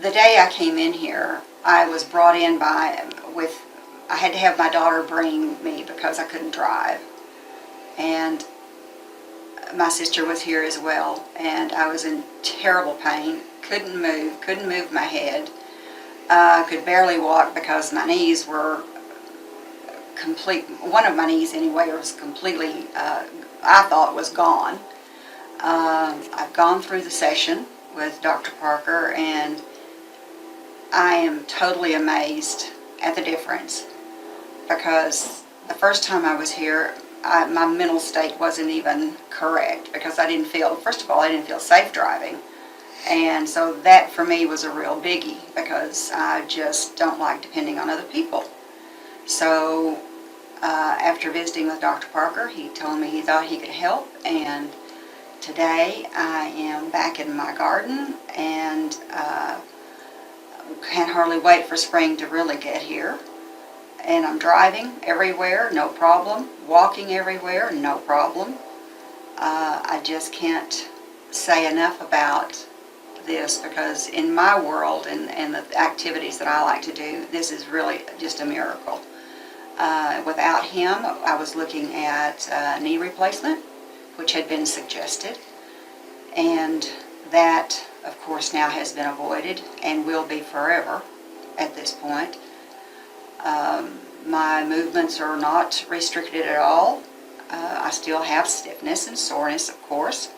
the day I came in here, I was brought in I had to have my daughter bring me because I couldn't drive. And my sister was here as well, and I was in terrible pain, couldn't move my head, could barely walk because my knees were one of my knees anyway was completely, I thought was gone. I've gone through the session with Dr. Parker, and I am totally amazed at the difference, because the first time I was here, my mental state wasn't even correct, because first of all, I didn't feel safe driving. And so that for me was a real biggie, because I just don't like depending on other people. So after visiting with Dr. Parker, he told me he thought he could help, and today I am back in my garden, and can't hardly wait for spring to really get here. And I'm driving everywhere, no problem. Walking everywhere, no problem. I just can't say enough about this, because in my world and the activities that I like to do, this is really just a miracle. Without him, I was looking at knee replacement, which had been suggested, and that, of course, now has been avoided and will be forever at this point. My movements are not restricted at all. I still have stiffness and soreness, of course,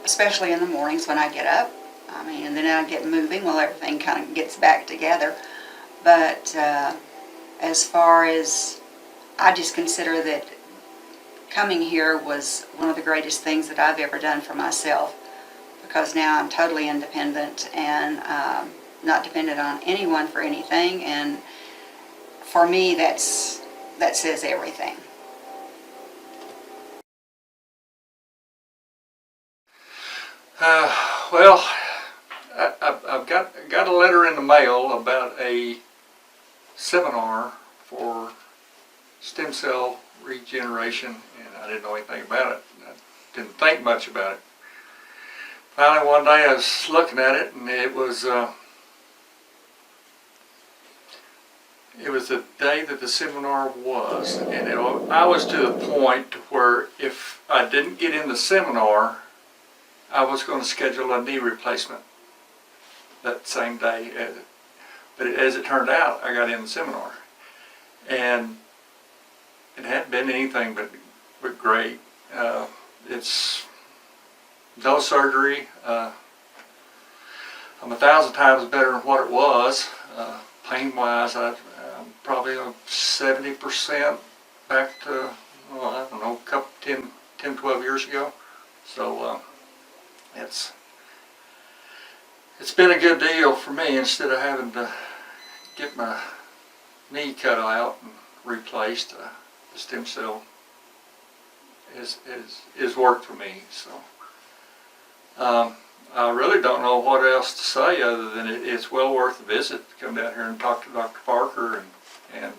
especially in the mornings when I get up. And then I get moving while everything kind of gets back together. But as far as, I just consider that coming here was one of the greatest things that I've ever done for myself, because now I'm totally independent and not dependent on anyone for anything, and for me that says everything. Well, I've got a letter in the mail about a seminar for stem cell regeneration, and I didn't know anything about it. I didn't think much about it. Finally, one day I was looking at it, and it was the day that the seminar was, and I was to the point where if I didn't get in the seminar, I was going to schedule a knee replacement that same day. But as it turned out, I got in the seminar, and it hadn't been anything but great. It's no surgery. I'm 1,000 times better than what it was. Pain-wise, I'm probably 70% back to, I don't know, 10, 12 years ago. So it's been a good deal for me, instead of having to get my knee cut out and replaced. The stem cell is worked for me. So I really don't know what else to say other than it's well worth the visit to come down here and talk to Dr. Parker and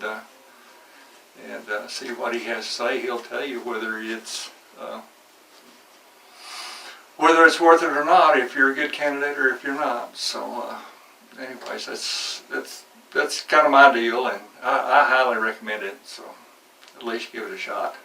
see what he has to say. He'll tell you whether it's worth it or not, if you're a good candidate or if you're not. So anyways, that's kind of my deal, and I highly recommend it, so at least give it a shot.